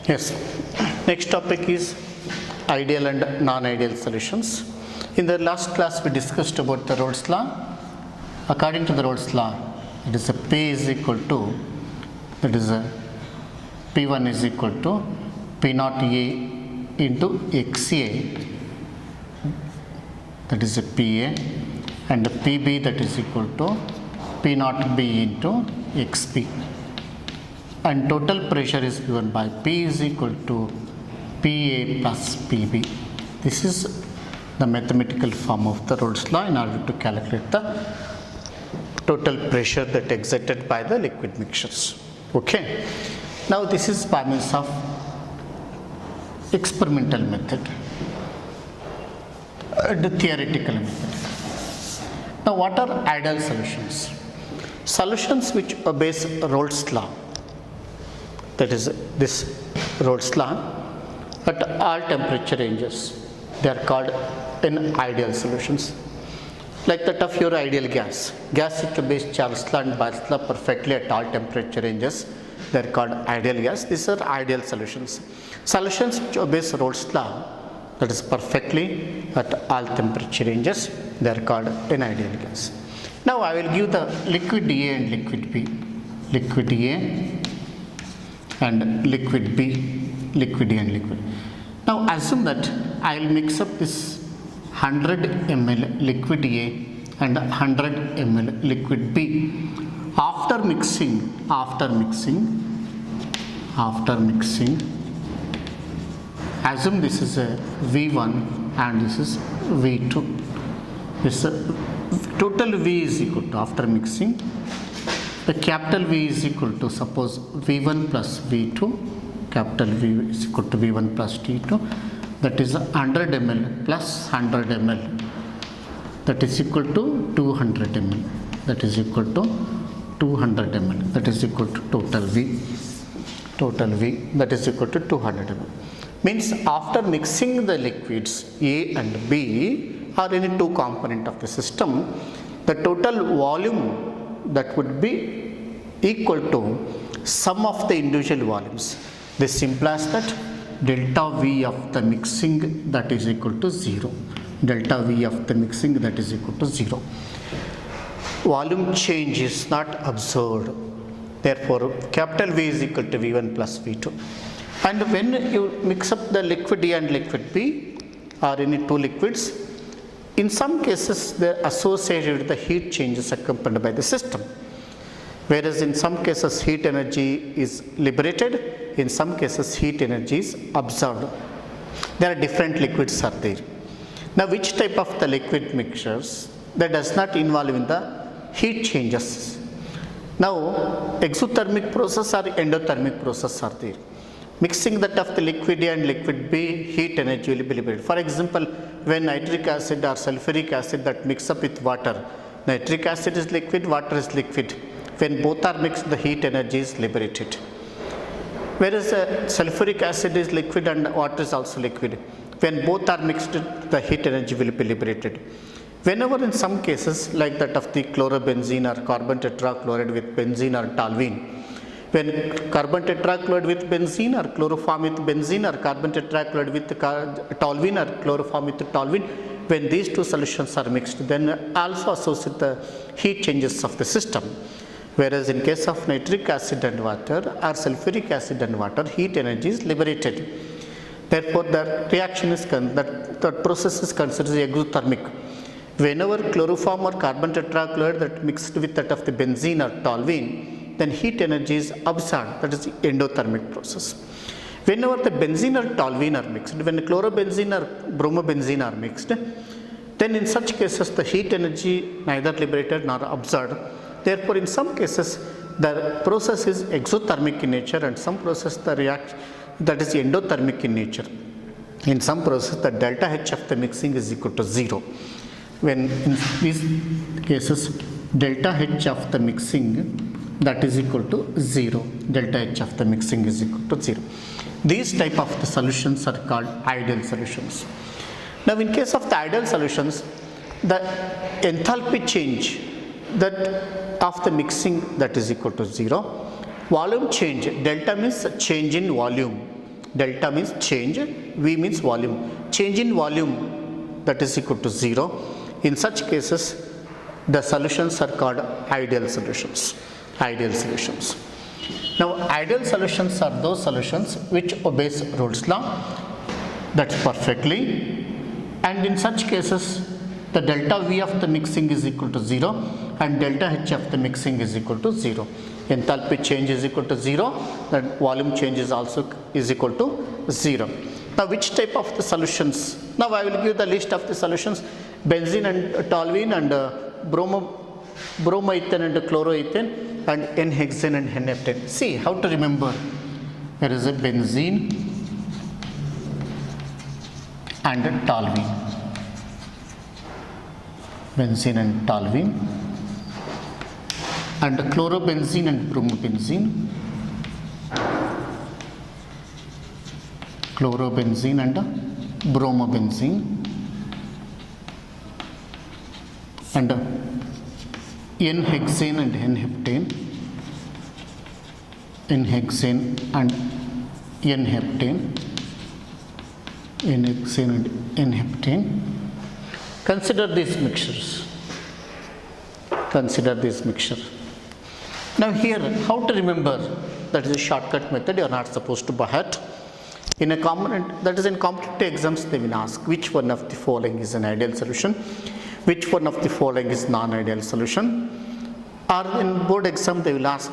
Yes. Next topic is ideal and non-ideal solutions. In the last class, we discussed about the Rolle's law. According to the Rolle's law, it is a P is equal to, that is a P1 is equal to P naught A into XA, that is a PA, and PB that is equal to P naught B into XB. And total pressure is given by P is equal to PA plus PB. This is the mathematical form of the Rolle's law in order to calculate the total pressure that exerted by the liquid mixtures. Okay. Now this is by means of experimental method and theoretical method. Now what are ideal solutions? Solutions which obey Rolle's law, that is this Rolle's law, at all temperature ranges, they are called in ideal solutions. Like that of your ideal gas which obeys Charles law and Boyle's law perfectly at all temperature ranges, they are called ideal gas. These are ideal solutions. Solutions which obeys Rolle's law, that is perfectly at all temperature ranges, they are called an ideal gas. Now I will give the liquid A and liquid B. Liquid A and liquid B, liquid A and liquid. Now assume that I will mix up this 100 ml liquid A and 100 ml liquid B. After mixing, assume this is a V1 and this is V2. This total V is equal to, after mixing, the capital V is equal to, suppose V1 plus V2, capital V is equal to V1 plus T2, that is 100 ml plus 100 ml, that is equal to 200 ml, that is equal to 200 ml, that is equal to total V, that is equal to 200 ml. Means after mixing the liquids A and B or any two component of the system, the total volume that would be equal to sum of the individual volumes. This implies that delta V of the mixing that is equal to 0. Delta V of the mixing that is equal to 0. Volume change is not observed. Therefore, capital V is equal to V1 plus V2. And when you mix up the liquid A and liquid B or any two liquids, in some cases they are associated with the heat changes accompanied by the system. Whereas in some cases heat energy is liberated, in some cases heat energy is absorbed. There are different liquids are there. Now which type of the liquid mixtures that does not involve in the heat changes? Now exothermic process or endothermic process are there. Mixing that of the liquid A and liquid B, heat energy will be liberated. For example, when nitric acid or sulfuric acid that mix up with water, nitric acid is liquid, water is liquid. When both are mixed, the heat energy is liberated. Whereas sulfuric acid is liquid and water is also liquid. When both are mixed, the heat energy will be liberated. Whenever in some cases, like that of the chlorobenzene or carbon tetrachloride with benzene or toluene, when carbon tetrachloride with benzene or chloroform with benzene or carbon tetrachloride with toluene or chloroform with toluene, when these two solutions are mixed, then also associate the heat changes of the system. Whereas in case of nitric acid and water or sulfuric acid and water, heat energy is liberated. Therefore, the reaction is that process is considered exothermic. Whenever chloroform or carbon tetrachloride that mixed with that of the benzene or toluene, then heat energy is absorbed, that is the endothermic process. Whenever the benzene or toluene are mixed, when chlorobenzene or bromobenzene are mixed, then in such cases the heat energy neither liberated nor absorbed. Therefore, in some cases the process is exothermic in nature and some process the reaction that is endothermic in nature. In some process the delta H of the mixing is equal to 0. When in these cases delta H of the mixing that is equal to 0, delta H of the mixing is equal to 0. These type of the solutions are called ideal solutions. Now in case of the ideal solutions, the enthalpy change that of the mixing that is equal to 0, volume change, delta means change in volume, Delta means change, V means volume. Change in volume, that is equal to 0. In such cases, the solutions are called ideal solutions. Ideal solutions. Now, ideal solutions are those solutions which obeys Rolle's law. That's perfectly. And in such cases, the delta V of the mixing is equal to 0 and delta H of the mixing is equal to 0. Enthalpy change is equal to 0, then volume change is also is equal to 0. Now, which type of the solutions? Now, I will give the list of the solutions: benzene and toluene and bromethane and chloroethane and N-hexane and N-heptane. See how to remember. There is a benzene and a toluene. Benzene and toluene and chlorobenzene and bromobenzene. Chlorobenzene and bromobenzene and N-hexane and N-heptane. N-hexane and N-heptane. N-hexane and N-heptane. Consider these mixtures. Consider this mixture. Now here, how to remember? That is a shortcut method. You are not supposed to buy it. In a component, that is in competitive exams, they will ask which one of the following is an ideal solution, which one of the following is non-ideal solution. Or in board exam, they will ask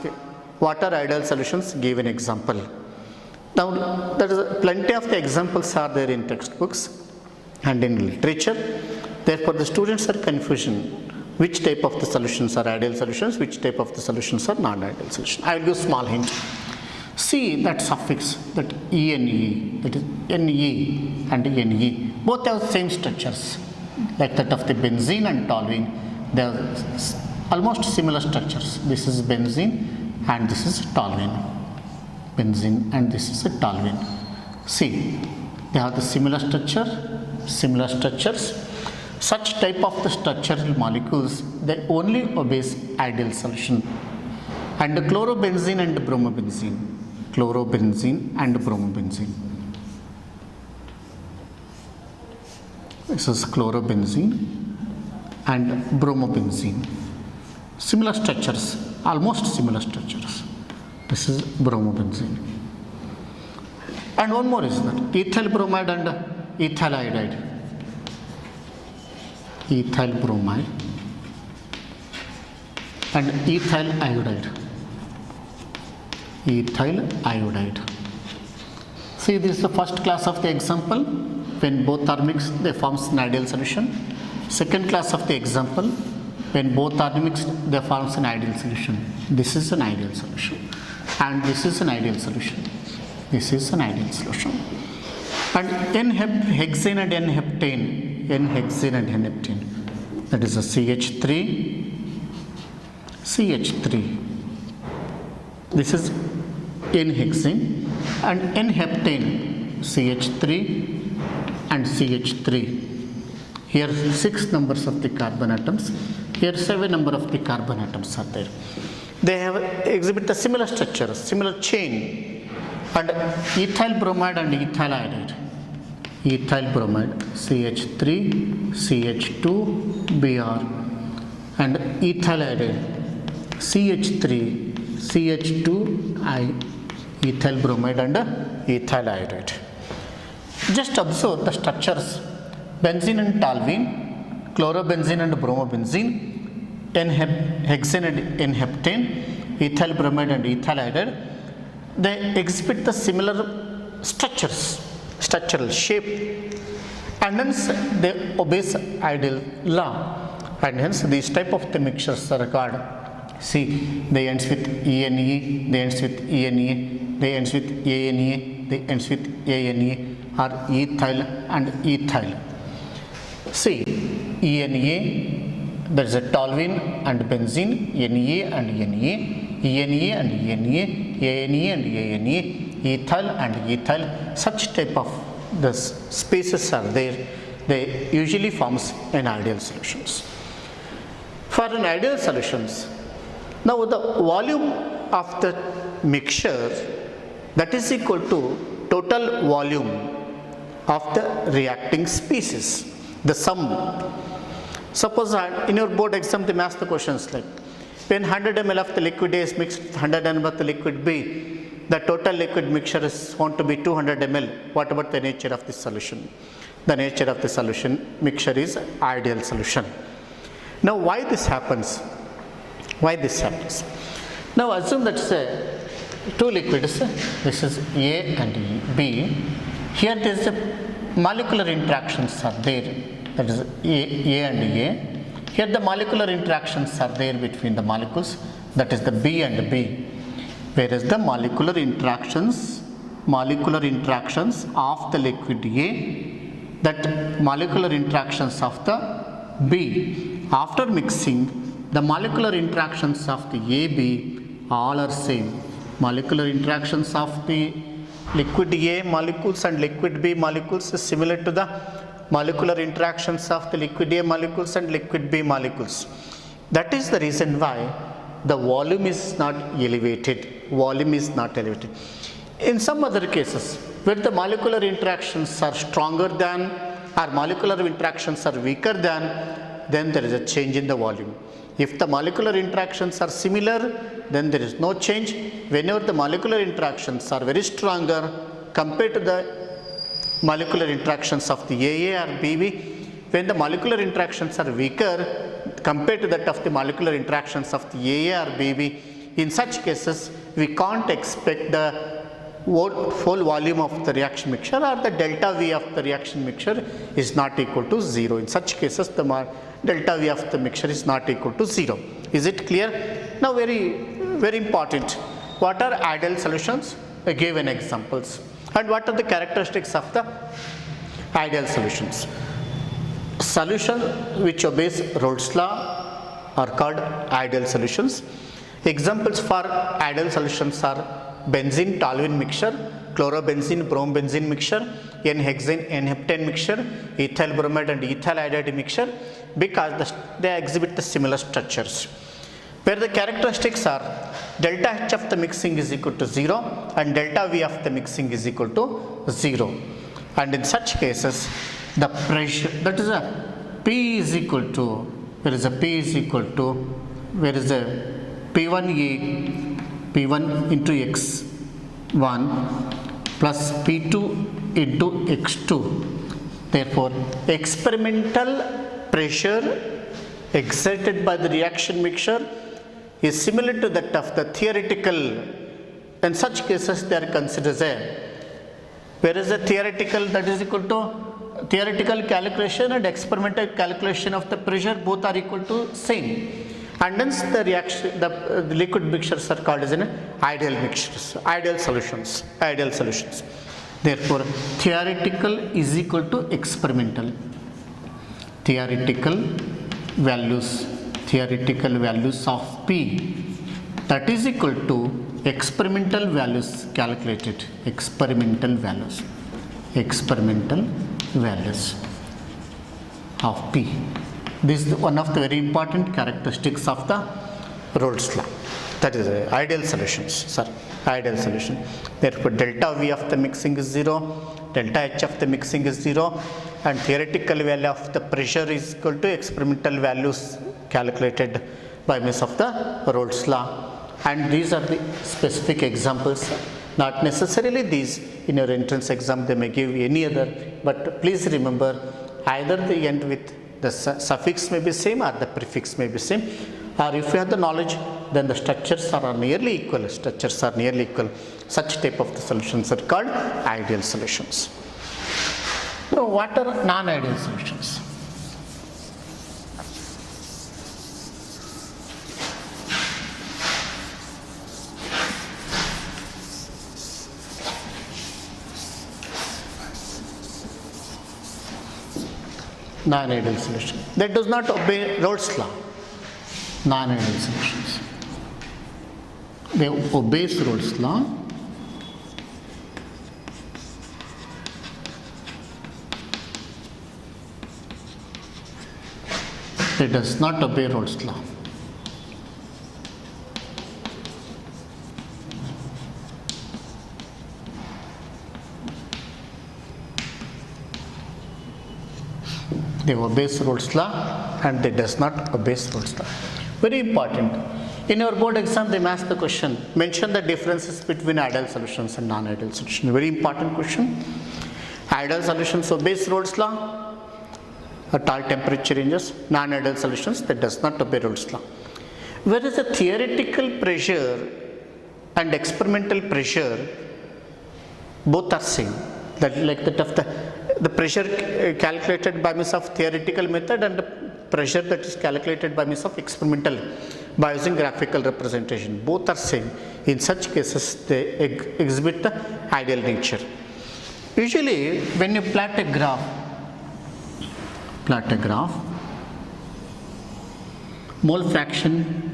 what are ideal solutions, give an example. Now, there is plenty of the examples are there in textbooks and in literature. Therefore, the students are confusion. Which type of the solutions are ideal solutions, which type of the solutions are non-ideal solutions. I will give small hint. See that suffix, that ENE, that is Ne and Ne, both have same structures like that of the benzene and toluene. They have almost similar structures. This is benzene and this is toluene. Benzene and this is a toluene. See, they have the similar structure, similar structures. Such type of the structural molecules, they only obeys ideal solution. And the chlorobenzene and bromobenzene. Chlorobenzene and bromobenzene. This is chlorobenzene and bromobenzene. Similar structures, almost similar structures. This is bromobenzene. And one more is that ethyl bromide and ethyl iodide. Ethyl bromide and ethyl iodide. Ethyl iodide. See, this is the first class of the example. When both are mixed, they form an ideal solution. Second class of the example, when both are mixed, they form an ideal solution. This is an ideal solution. And this is an ideal solution. This is an ideal solution. And N-hexane and N-heptane. N-hexane and N-heptane. That is a CH3. CH3. This is N-hexane and N-heptane. CH3 and CH3. Here 6 numbers of the carbon atoms. Here 7 number of the carbon atoms are there. They have exhibit the similar structure, similar chain. And ethyl bromide and ethyl iodide. Ethyl bromide CH3, CH2, Br and ethyl iodide CH3, CH2, ethyl bromide and ethyl iodide. Just observe the structures: benzene and toluene, chlorobenzene and bromobenzene, N-hexane and N-heptane, ethyl bromide and ethyl iodide. They exhibit the similar structures, structural shape, and hence they obey ideal law, and hence these type of the mixtures are called. See, they ends with ENE, they ends with ENE, they ends with ANE, they ends with ANE, or ethyl and ethyl. See, ENA, there is a toluene and benzene, NA and NA, ENA and ENA, ANA and ANA, ethyl and ethyl. Such type of the spaces are there. They usually forms an ideal solutions. For an ideal solutions, now the volume of the mixture, that is equal to total volume of the reacting species, the sum. Suppose in your board exam they ask the questions like, when 100 ml of the liquid A is mixed with 100 ml of the liquid B, the total liquid mixture is found to be 200 ml. What about the nature of this solution? The nature of the solution mixture is ideal solution. Now why this happens? Why this happens? Now assume that say two liquids, this is A and B. Here there is a molecular interactions are there, that is A and A. Here the molecular interactions are there between the molecules, that is the B and B. Whereas the molecular interactions of the liquid A, that molecular interactions of the B, after mixing, the molecular interactions of the AB all are same. Molecular interactions of the liquid A molecules and liquid B molecules is similar to the molecular interactions of the liquid A molecules and liquid B molecules. That is the reason why the volume is not elevated. Volume is not elevated. In some other cases, where the molecular interactions are stronger than or molecular interactions are weaker than, then there is a change in the volume. If the molecular interactions are similar, then there is no change. Whenever the molecular interactions are very stronger compared to the molecular interactions of the AA or BB, when the molecular interactions are weaker compared to that of the molecular interactions of the AA or BB, in such cases we can't expect the whole volume of the reaction mixture or the delta V of the reaction mixture is not equal to 0. In such cases the delta V of the mixture is not equal to 0. Is it clear? Now very important, what are ideal solutions? I gave an examples. And what are the characteristics of the ideal solutions? Solution which obeys Rolle's law are called ideal solutions. Examples for ideal solutions are benzene toluene mixture, chlorobenzene brombenzene mixture, N-hexane N-heptane mixture, ethyl bromide and ethyl iodide mixture, because they exhibit the similar structures. Where the characteristics are delta H of the mixing is equal to 0 and delta V of the mixing is equal to 0. And in such cases the pressure, that is a P is equal to, where is a P is equal to, where is a P1A, P1 into X1 plus P2 into X2. Therefore experimental pressure exerted by the reaction mixture is similar to that of the theoretical. In such cases they are considered as, whereas the theoretical, that is equal to theoretical calculation and experimental calculation of the pressure, both are equal to same, and hence the reaction, the liquid mixtures are called as an ideal mixtures, ideal solutions. Therefore theoretical is equal to experimental. Theoretical values of P, that is equal to experimental values calculated, experimental values of P. This is one of the very important characteristics of the Rolle's law. That is ideal solutions. Ideal solution. Therefore delta V of the mixing is 0, delta H of the mixing is 0, and theoretical value of the pressure is equal to experimental values calculated by means of the Rolle's law. And these are the specific examples. Not necessarily these in your entrance exam, they may give any other, but please remember either the end with the suffix may be same or the prefix may be same, or if you have the knowledge, then the structures are nearly equal. Such type of the solutions are called ideal solutions. So what are non-ideal solutions? Non-ideal solution that does not obey Rolle's law. Non-ideal solutions, they obey Rolle's law, it does not obey Rolle's law. They obeys Rolle's law and they does not obeys Rolle's law. Very important. In your board exam, they ask the question, mention the differences between ideal solutions and non-ideal solutions. Very important question. Ideal solutions obeys Rolle's law at all temperature ranges. Non-ideal solutions that does not obey Rolle's law. Whereas the theoretical pressure and experimental pressure both are same. That like that of the pressure calculated by means of theoretical method and the pressure that is calculated by means of experimental by using graphical representation, both are same. In such cases they exhibit the ideal nature. Usually when you plot a graph, mole fraction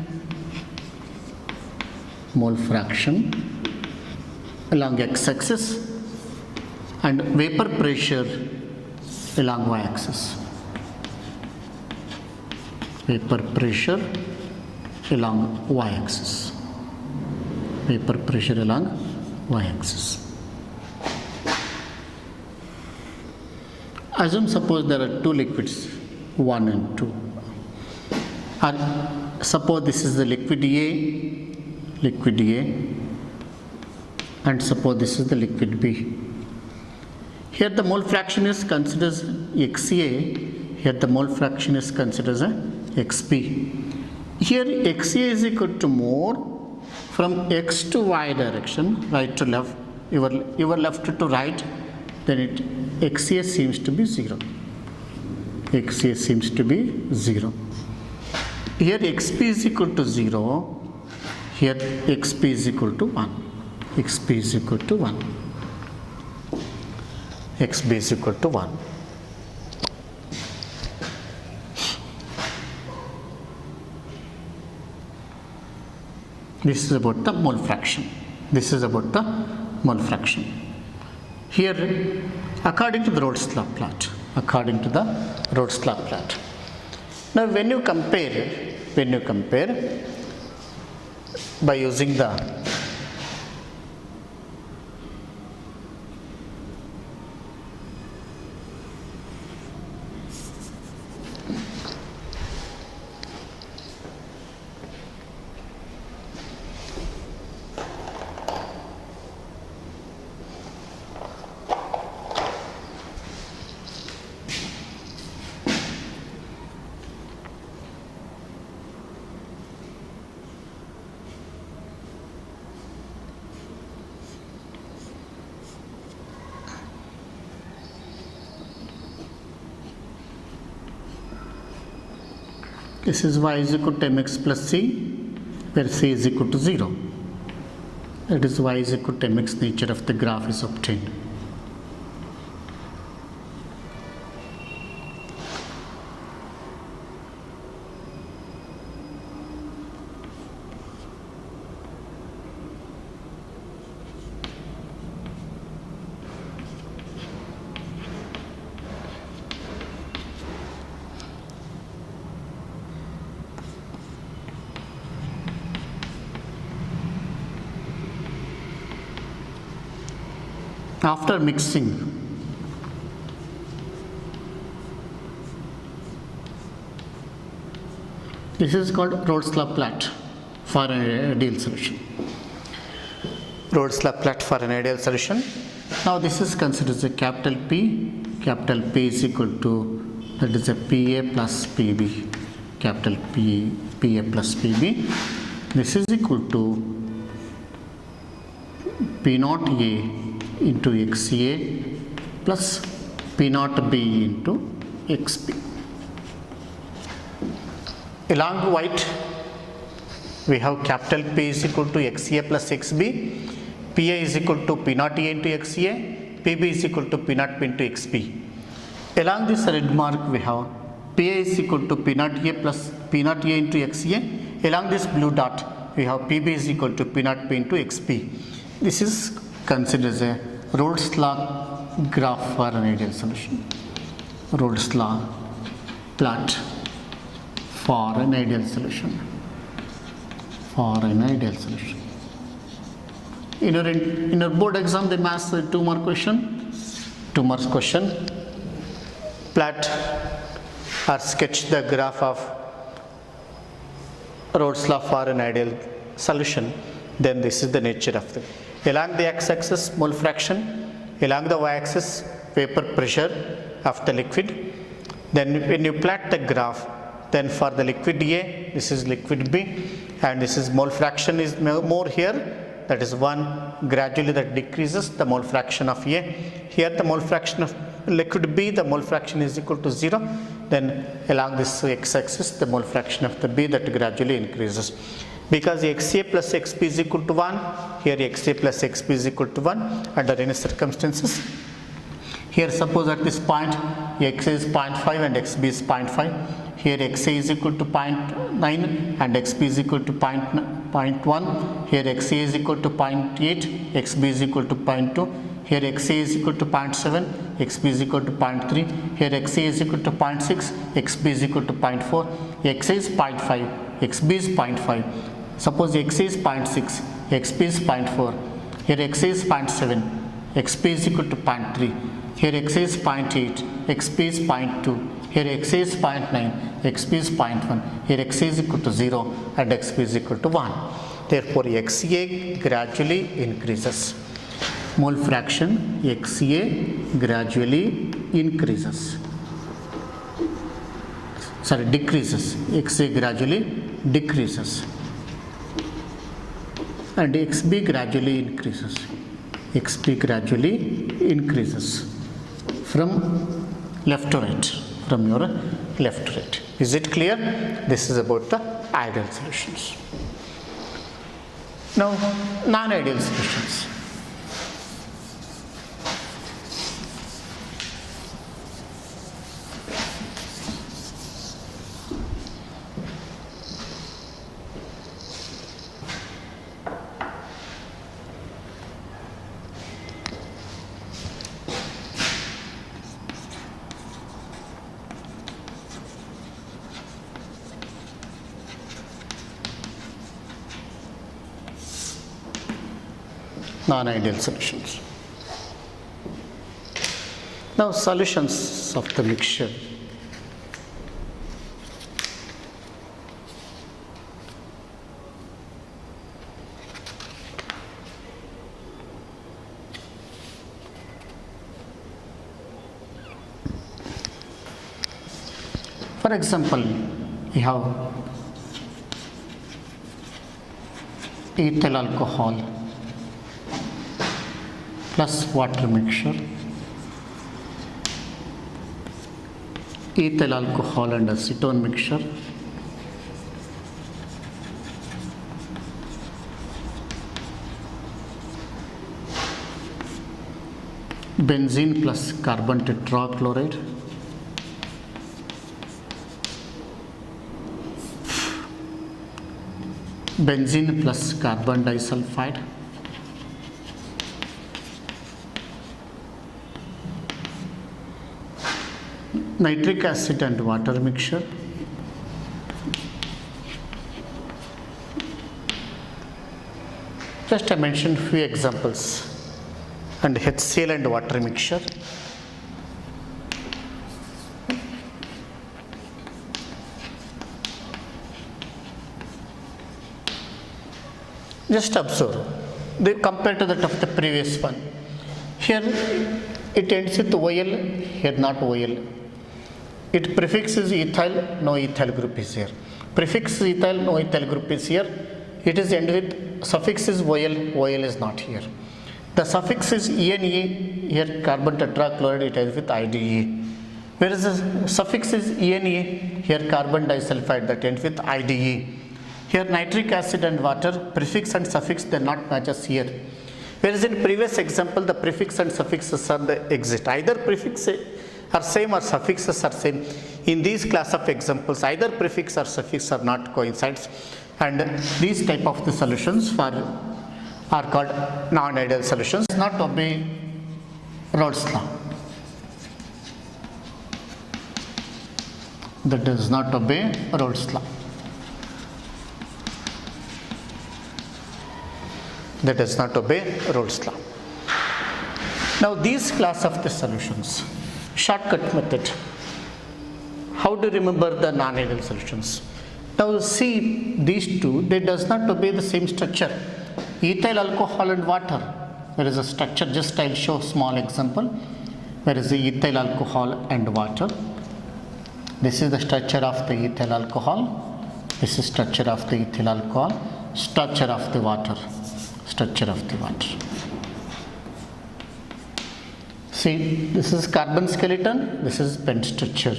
along x-axis and vapor pressure along y-axis. Vapor pressure along y-axis. Vapor pressure along y-axis. Assume suppose there are two liquids, 1 and 2. Or suppose this is the liquid A, and suppose this is the liquid B. Here the mole fraction is considered as XA, here the mole fraction is considered as a XB. Here XA is equal to more from X to Y direction, right to left, your left to right, then XA seems to be 0. XA seems to be 0. Here XB is equal to 0, here XB is equal to 1. XB is equal to 1. XB is equal to 1. This is about the mole fraction. This is about the mole fraction. Here, according to the Rolle's law plot. Now, when you compare by using the this is y is equal to mx plus c, where c is equal to 0. That is y is equal to mx nature of the graph is obtained. After mixing, this is called Rolle's law plot for an ideal solution. Rolle's law plot for an ideal solution. Now this is considered as a capital P. Capital P is equal to, that is a PA plus PB. Capital P, PA plus PB. This is equal to P naught A into XA plus P naught B into XB. Along white, we have capital P is equal to XA plus XB, PA is equal to P naught A into XA, PB is equal to P naught B into XB. Along this red mark, we have PA is equal to P naught A plus P naught A into XA. Along this blue dot, we have PB is equal to P naught B into XB. This is considered as a Rolle's law graph for an ideal solution. Rolle's law plot for an ideal solution. In your board exam, they ask two more question. Plot or sketch the graph of Rhodes law for an ideal solution, then this is the nature of the. Along the x-axis mole fraction, along the y-axis vapor pressure of the liquid. Then when you plot the graph, then for the liquid A, this is liquid B, and this is mole fraction is more here, that is 1, gradually that decreases the mole fraction of A. Here the mole fraction of liquid B, the mole fraction is equal to 0, then along this x-axis the mole fraction of the B that gradually increases. Because XA plus XB is equal to 1, here XA plus XB is equal to 1 under any circumstances. Here suppose at this point XA is 0.5 and XB is 0.5. Here XA is equal to 0.9 and XB is equal to 0.1. Here XA is equal to 0.8, XB is equal to 0.2. Here XA is equal to 0.7, XB is equal to 0.3. Here XA is equal to 0.6, XB is equal to 0.4. XA is 0.5, XB is 0.5. Suppose XA is 0.6, XB is 0.4. Here XA is 0.7, XB is equal to 0.3. Here XA is 0.8, XB is 0.2. Here XA is 0.9, XB is 0.1. Here XA is equal to 0 and XB is equal to 1. Therefore, XA gradually increases. Mole fraction XA gradually increases. Decreases. XA gradually decreases. And XB gradually increases. XB gradually increases from left to right, from your left to right. Is it clear? This is about the ideal solutions. Now, non-ideal solutions. Non-ideal solutions. Now, solutions of the mixture. For example, we have ethyl alcohol plus water mixture, ethyl alcohol and acetone mixture, benzene plus carbon tetrachloride, benzene plus carbon disulfide, nitric acid and water mixture, just I mentioned few examples, and HCl and water mixture, just observe they compared to that of the previous one. Here it ends with OL, here not OL. It prefixes ethyl, no ethyl group is here. Prefix ethyl, no ethyl group is here. It is end with suffix is OL, OL is not here. The suffix is ENA, here carbon tetrachloride, it ends with IDE. Whereas the suffix is ENA, here carbon disulfide, that ends with IDE. Here nitric acid and water, prefix and suffix they are not matches here. Whereas in previous example, the prefix and suffixes are the exit. Either prefix are same or suffixes are same. In these class of examples, either prefix or suffix are not coincides, and these type of the solutions are called non-ideal solutions. Not obey Rhodes law. That does not obey Rhodes law. That does not obey Rhodes law. Now these class of the solutions, shortcut method. how to remember the non-ideal solutions? Now see these two, they does not obey the same structure. Ethyl alcohol and water. There is a structure, just I'll show small example. Where is the ethyl alcohol and water? This is the structure of the ethyl alcohol. This is structure of the ethyl alcohol. Structure of the water. Structure of the water. See, this is carbon skeleton. This is bent structure.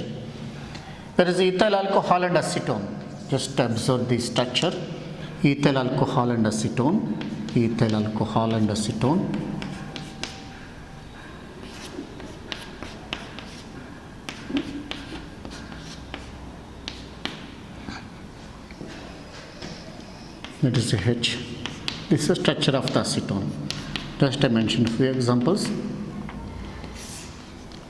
There is ethyl alcohol and acetone. Just observe the structure. Ethyl alcohol and acetone. Ethyl alcohol and acetone. That is the H. This is the structure of the acetone. Just I mentioned a few examples.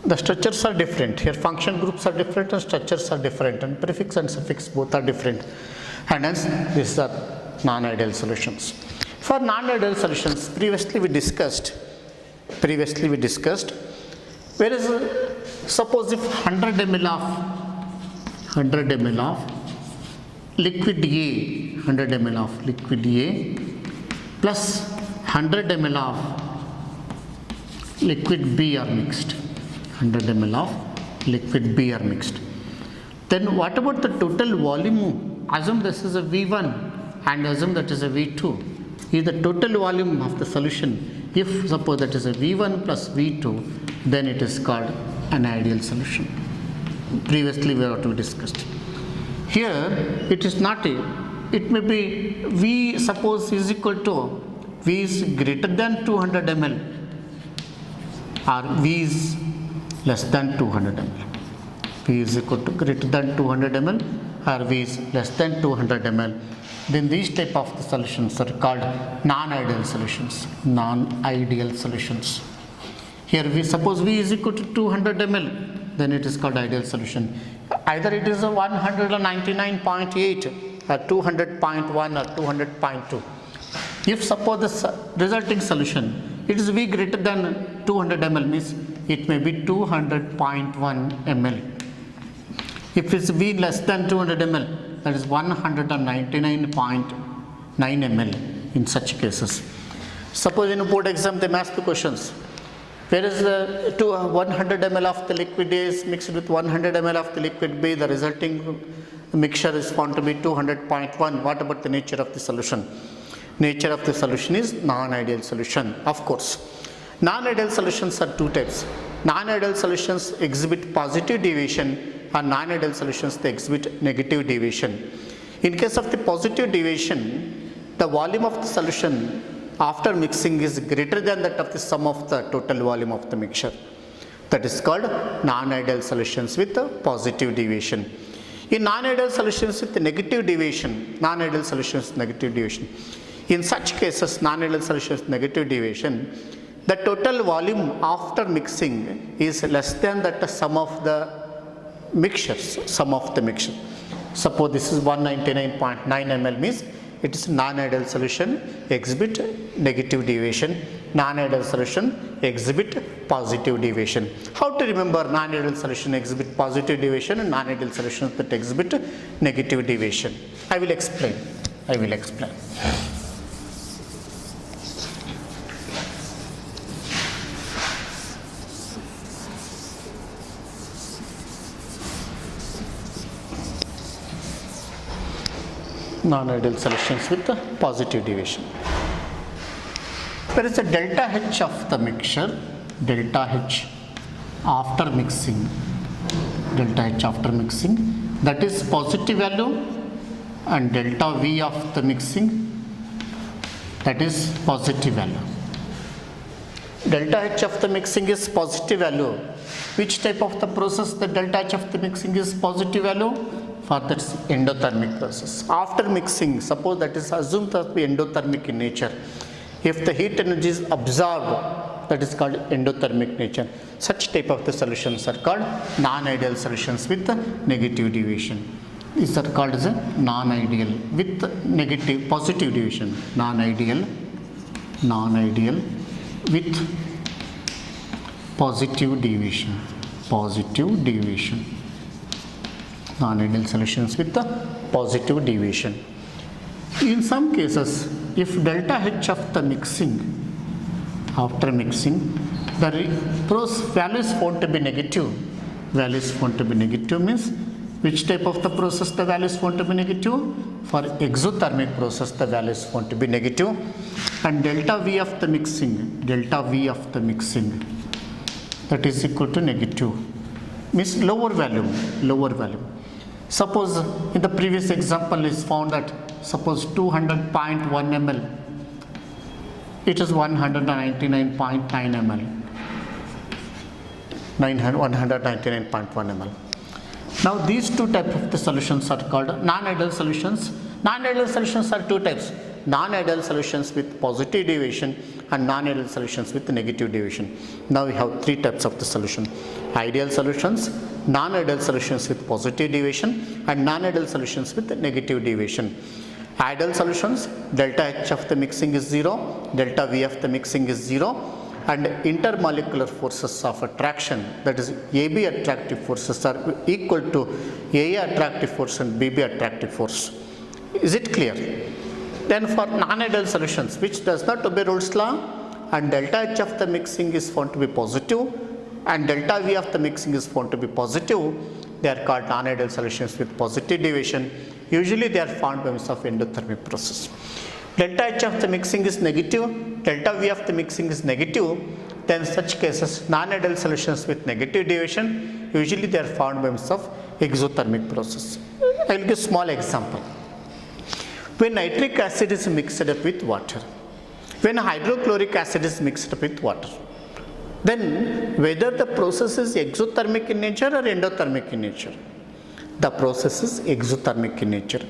The structures are different. Here function groups are different and structures are different, and prefix and suffix both are different. And hence these are non-ideal solutions. For non-ideal solutions, previously we discussed, whereas suppose if 100 ml of liquid A, 100 ml of liquid A plus 100 ml of liquid B are mixed. 100 ml of liquid B are mixed. Then what about the total volume? Assume this is a V1 and assume that is a V2. Is the total volume of the solution. If suppose that is a V1 plus V2, then it is called an ideal solution. Previously we have discussed. Here it is not a, it may be V suppose is equal to, V is greater than 200 ml or V is less than 200 ml. V is equal to greater than 200 ml or V is less than 200 ml. Then these type of the solutions are called non-ideal solutions. Non-ideal solutions. Here we suppose V is equal to 200 ml, then it is called ideal solution. Either it is a 199.8 or 200.1 or 200.2. If suppose the resulting solution, it is V greater than 200 ml means it may be 200.1 ml. If it's V less than 200 ml, that is 199.9 ml in such cases. Suppose in a board exam they ask the questions. Where is the 100 ml of the liquid A is mixed with 100 ml of the liquid B, the resulting mixture is found to be 200.1. What about the nature of the solution? Nature of the solution is non-ideal solution, of course. Non-ideal solutions are two types. Non-ideal solutions exhibit positive deviation and non-ideal solutions they exhibit negative deviation. In case of the positive deviation, the volume of the solution after mixing is greater than that of the sum of the total volume of the mixture. That is called non-ideal solutions with a positive deviation. In non-ideal solutions with negative deviation, non-ideal solutions negative deviation. In such cases, non-ideal solutions negative deviation, the total volume after mixing is less than that sum of the mixtures, sum of the mixture. Suppose this is 199.9 ml means it is non-ideal solution exhibit negative deviation, non-ideal solution exhibit positive deviation. How to remember non-ideal solution exhibit positive deviation and non-ideal solutions that exhibit negative deviation? I will explain. Non-ideal solutions with the positive deviation. There is a delta H of the mixture, delta H after mixing, that is positive value, and delta V of the mixing, that is positive value. Delta H of the mixing is positive value. Which type of the process the delta H of the mixing is positive value? For that endothermic process. After mixing, suppose that is assumed to be endothermic in nature. If the heat energy is absorbed, that is called endothermic nature. Such type of the solutions are called non-ideal solutions with negative deviation. These are called as a non-ideal with negative positive deviation. Non-ideal with positive deviation. non-ideal solutions with the positive deviation. In some cases, if delta H of the mixing, after mixing, the value is found to be negative. Value is found to be negative means which type of the process the value is found to be negative? For exothermic process, the value is found to be negative. And delta V of the mixing, that is equal to negative, means lower value. Suppose in the previous example is found that suppose 200.1 ml, it is 199.9 ml, 199.1 ml. Now these two types of the solutions are called non-ideal solutions. Non-ideal solutions are two types: non-ideal solutions with positive deviation and non-ideal solutions with negative deviation. Now we have three types of the solution: ideal solutions, non-ideal solutions with positive deviation, and non-ideal solutions with negative deviation. Ideal solutions, delta H of the mixing is 0, delta V of the mixing is 0, and intermolecular forces of attraction, that is AB attractive forces, are equal to AA attractive force and BB attractive force. Is it clear? Then for non-ideal solutions which does not obey Rolle's law and delta H of the mixing is found to be positive and delta V of the mixing is found to be positive, they are called non-ideal solutions with positive deviation. Usually they are found by means of endothermic process. Delta H of the mixing is negative, delta V of the mixing is negative, then such cases non-ideal solutions with negative deviation, usually they are found by means of exothermic process. I will give small example. When nitric acid is mixed up with water, when hydrochloric acid is mixed up with water, then whether the process is exothermic in nature or endothermic in nature, the process is exothermic in nature.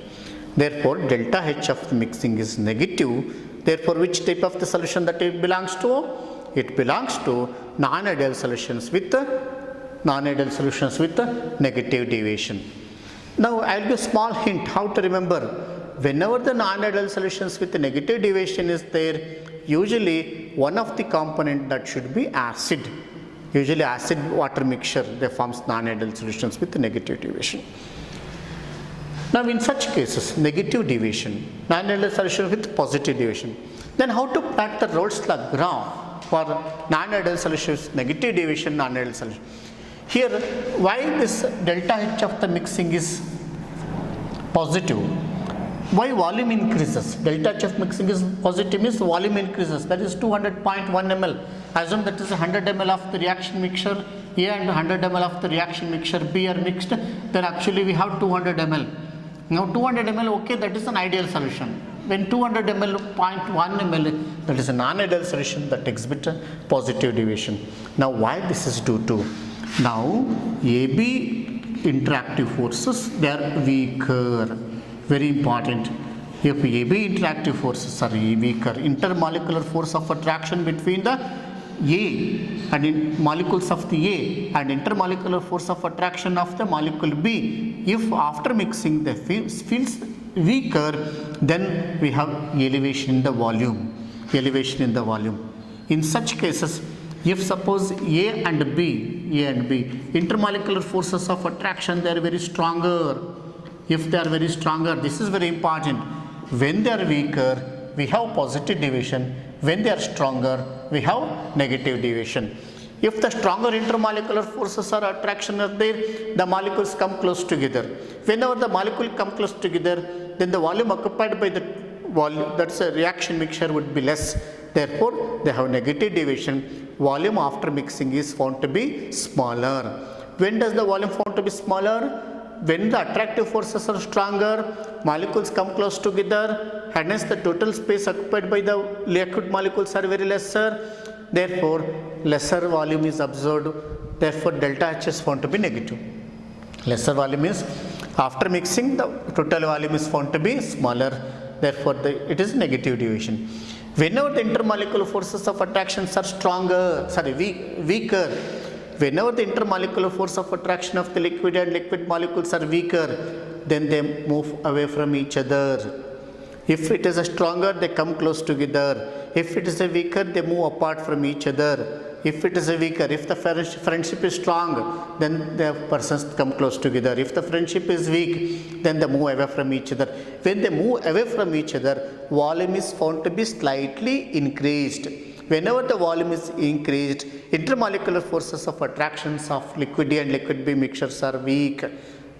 Therefore, delta H of the mixing is negative. Therefore, which type of the solution that it belongs to? It belongs to non-ideal solutions with negative deviation. Now, I will give a small hint how to remember. Whenever the non-ideal solutions with negative deviation is there, usually one of the component that should be acid. Usually acid water mixture, they forms non-ideal solutions with negative deviation. Now in such cases, negative deviation, non-ideal solution with positive deviation, then how to plot the Rolle's law graph for non-ideal solutions, negative deviation, non-ideal solution. Here, why this delta H of the mixing is positive? Why volume increases? Delta H of mixing is positive means volume increases, that is 200.1 ml. Assume that is 100 ml of the reaction mixture A and 100 ml of the reaction mixture B are mixed, then actually we have 200 ml. Now 200 ml, okay, that is an ideal solution. When 200 ml, 0.1 ml, that is a non-ideal solution that exhibits a positive deviation. Now why this is due to? Now AB interactive forces, they are weaker. Very important. If AB interactive forces are weaker, intermolecular force of attraction between the A and in molecules of the A and intermolecular force of attraction of the molecule B, if after mixing the feels weaker, then we have elevation in the volume. In such cases, if suppose A and B, intermolecular forces of attraction, they are very stronger. If they are very stronger, this is very important. When they are weaker, we have positive deviation. When they are stronger, we have negative deviation. If the stronger intermolecular forces or attraction are there, the molecules come close together. Whenever the molecule come close together, then the volume occupied by the volume, that's a reaction mixture, would be less. Therefore, they have negative deviation. Volume after mixing is found to be smaller. When does the volume found to be smaller? When the attractive forces are stronger, molecules come close together, and hence the total space occupied by the liquid molecules are very lesser. Therefore, lesser volume is observed. Therefore, delta H is found to be negative. Lesser volume is after mixing, the total volume is found to be smaller. Therefore, it is negative deviation. Whenever the intermolecular forces of attractions are weaker, whenever the intermolecular force of attraction of the liquid and liquid molecules are weaker, then they move away from each other. If it is a stronger, they come close together. If it is a weaker, they move apart from each other. If it is a weaker, if the friendship is strong, then the persons come close together. If the friendship is weak, then they move away from each other. When they move away from each other, volume is found to be slightly increased. Whenever the volume is increased, intermolecular forces of attractions of liquid A and liquid B mixtures are weak.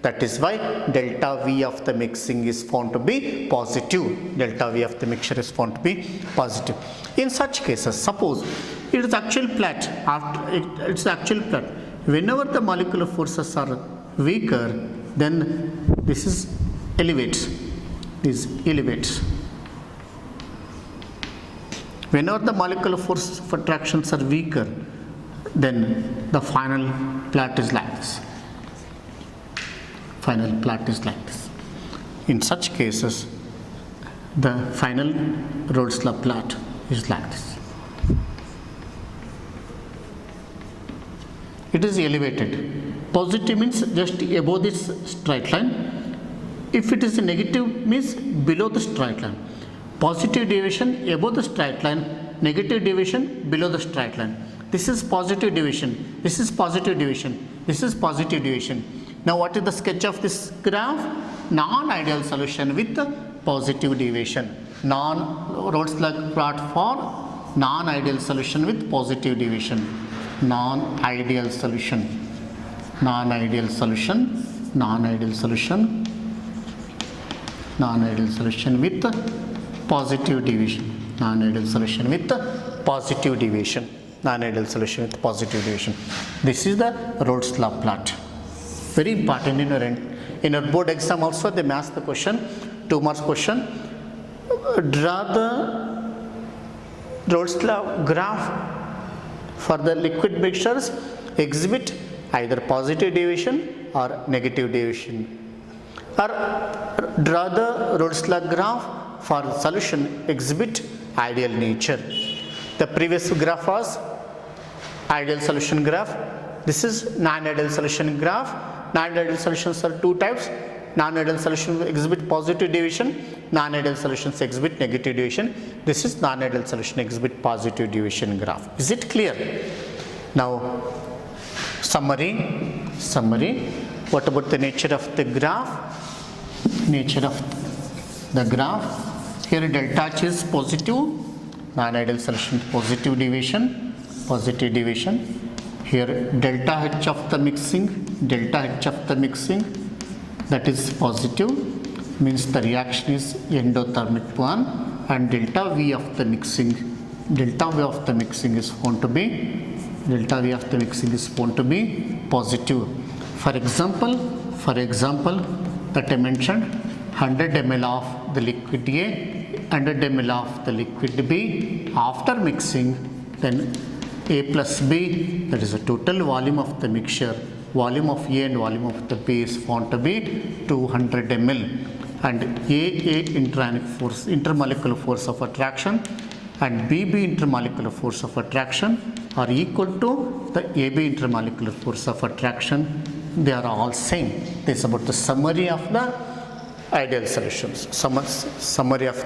That is why delta V of the mixing is found to be positive. Delta V of the mixture is found to be positive. In such cases, suppose it is actual flat. After it's actual flat. Whenever the molecular forces are weaker, then this is elevates. This elevates. Whenever the molecular forces of attractions are weaker, then the final plot is like this. Final plot is like this. In such cases, the final Rhodes law plot is like this. It is elevated. Positive means just above this straight line. If it is negative means below the straight line. Positive deviation above the straight line, negative deviation below the straight line. This is positive deviation. This is positive deviation. This is positive deviation. Now what is the sketch of this graph? Non-ideal solution with positive deviation. Rhodes law plot for non-ideal solution with positive deviation. Non-ideal solution. Non-ideal solution. Non-ideal solution. Non-ideal solution with positive deviation. Non-ideal solution with positive deviation. Non-ideal solution with positive deviation. This is the Rhodes law plot. Very important in your board exam also they may ask the question, 2 marks question. Draw the Rhodes law graph for the liquid mixtures exhibit either positive deviation or negative deviation. Or draw the Rhodes law graph for solution exhibit ideal nature. The previous graph was ideal solution graph. This is non-ideal solution graph. Non-ideal solutions are 2 types. Non-ideal solutions exhibit positive deviation. Non-ideal solutions exhibit negative deviation. This is non-ideal solution exhibit positive deviation graph. Is it clear? Now, summary. What about the nature of the graph? Nature of the graph. Here delta H is positive. Non-ideal solution positive deviation. Positive deviation. Here delta H of the mixing, that is positive, means the reaction is endothermic one, and delta V of the mixing is found to be positive. For example, that I mentioned 100 ml of the liquid A, 100 ml of the liquid B. After mixing, then A plus B, that is the total volume of the mixture, volume of A and volume of the B is found to be 200 ml, and A intermolecular force of attraction and BB intermolecular force of attraction are equal to the AB intermolecular force of attraction. They are all same. This is about the summary of the ideal solutions. Summary of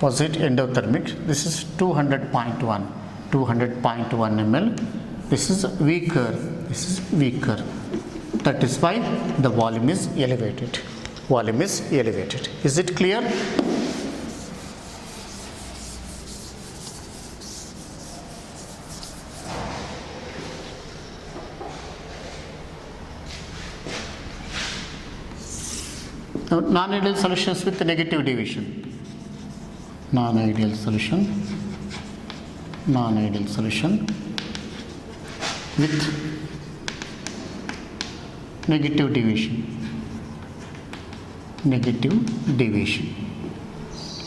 Opposite endothermic. This is 200.1 ml. This is weaker. That is why the volume is elevated. Is it clear? Now, non-ideal solutions with negative deviation. Non-ideal solution with negative deviation.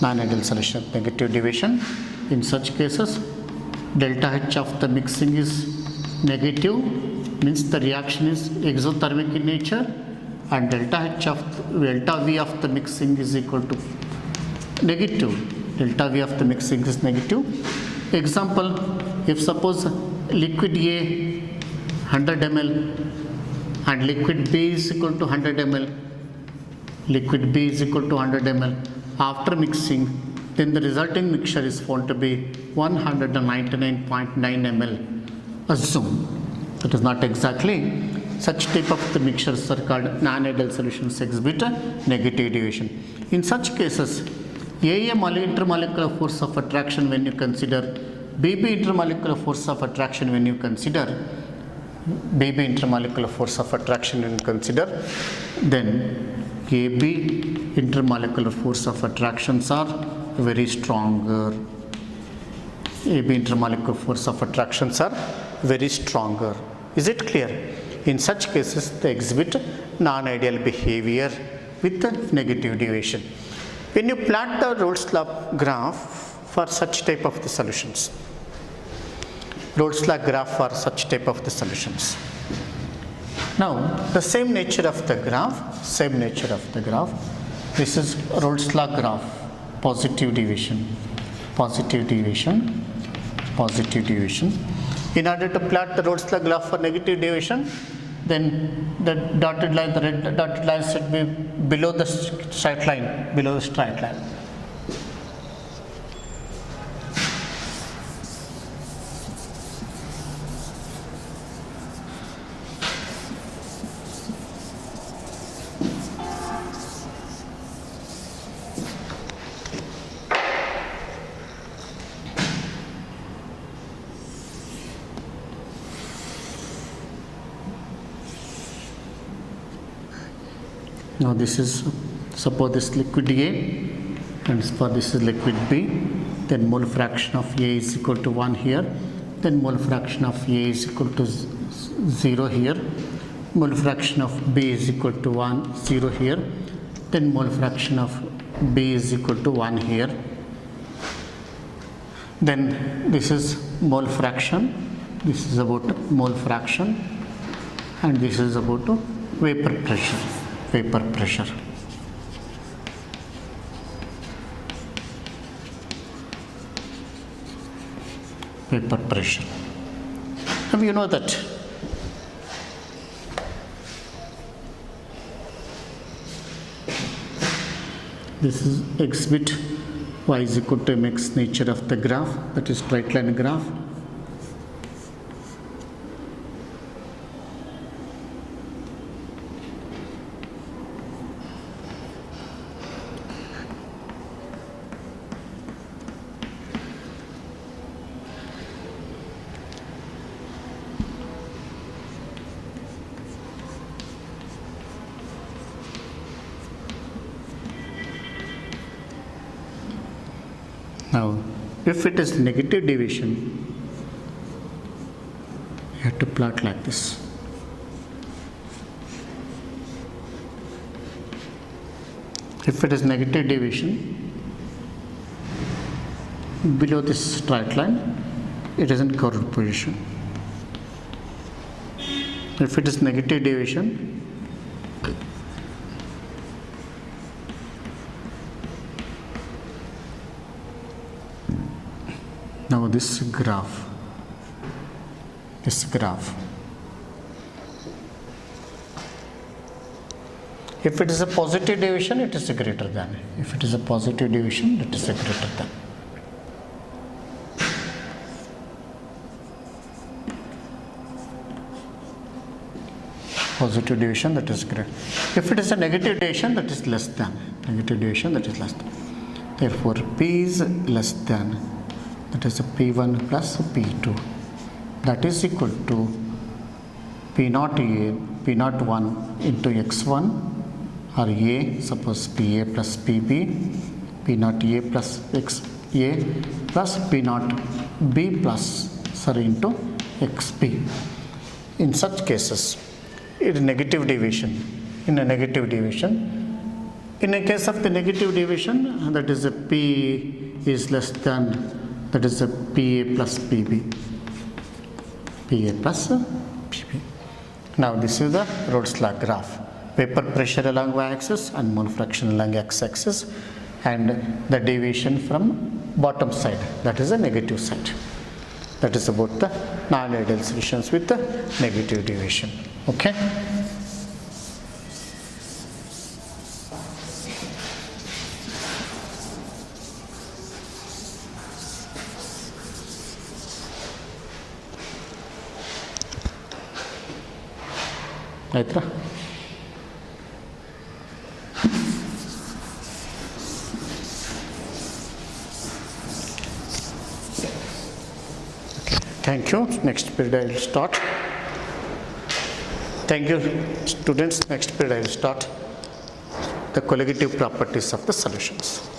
Non-ideal solution with negative deviation. In such cases, delta H of the mixing is negative, means the reaction is exothermic in nature, and delta V of the mixing is equal to negative. Delta V of the mixing is negative. Example, if suppose liquid A 100 ml and liquid B is equal to 100 ml, after mixing then the resulting mixture is found to be 199.9 ml. Assume that is not exactly. Such type of the mixtures are called non-ideal solutions exhibit negative deviation. In such cases, AA intermolecular force of attraction when you consider, BB intermolecular force of attraction when you consider, BB intermolecular force of attraction when you consider, then AB intermolecular force of attractions are very stronger. AB intermolecular force of attractions are very stronger. Is it clear? In such cases, they exhibit non-ideal behavior with the negative deviation. When you plot the Rolle's law graph for such type of the solutions, Rolle's law graph for such type of the solutions. Now, the same nature of the graph, this is Rolle's law graph, positive deviation. In order to plot the Rolle's law graph for negative deviation, then the dotted line, the red dotted line should be below the straight line, Now this is, suppose this liquid A and for this is liquid B, then mole fraction of A is equal to 1 here, then mole fraction of A is equal to 0 here, mole fraction of B is equal to 1, 0 here, then mole fraction of B is equal to 1 here. Then this is mole fraction, this is about mole fraction, and this is about vapor pressure. Vapor pressure. Now you know that this is exhibit y is equal to mx nature of the graph, that is straight line graph. Now, if it is negative deviation, you have to plot like this. If it is negative deviation, below this straight line, it is in curved position. If it is negative deviation, now this graph, if it is a positive deviation, it is a greater than. If it is a positive deviation, it is a greater than. Positive deviation, that is greater. If it is a negative deviation, that is less than. Negative deviation, that is less than. Therefore, P is less than. That is a P1 plus P2. That is equal to P01 into X1 or A, suppose PA plus PB, P0A plus XA plus P0B plus into XB. In such cases, it is negative deviation. In a case of the negative deviation, that is a P is less than, that is a PA plus PB. Now this is the Rolle's law graph. Vapor pressure along y-axis and mole fraction along x-axis, and the deviation from bottom side, that is the negative side. That is about the non-ideal solutions with the negative deviation. Okay. ಆಯ್ತಾ? Thank you. Next period I will start. Thank you, students. Next period I will start the colligative properties of the solutions.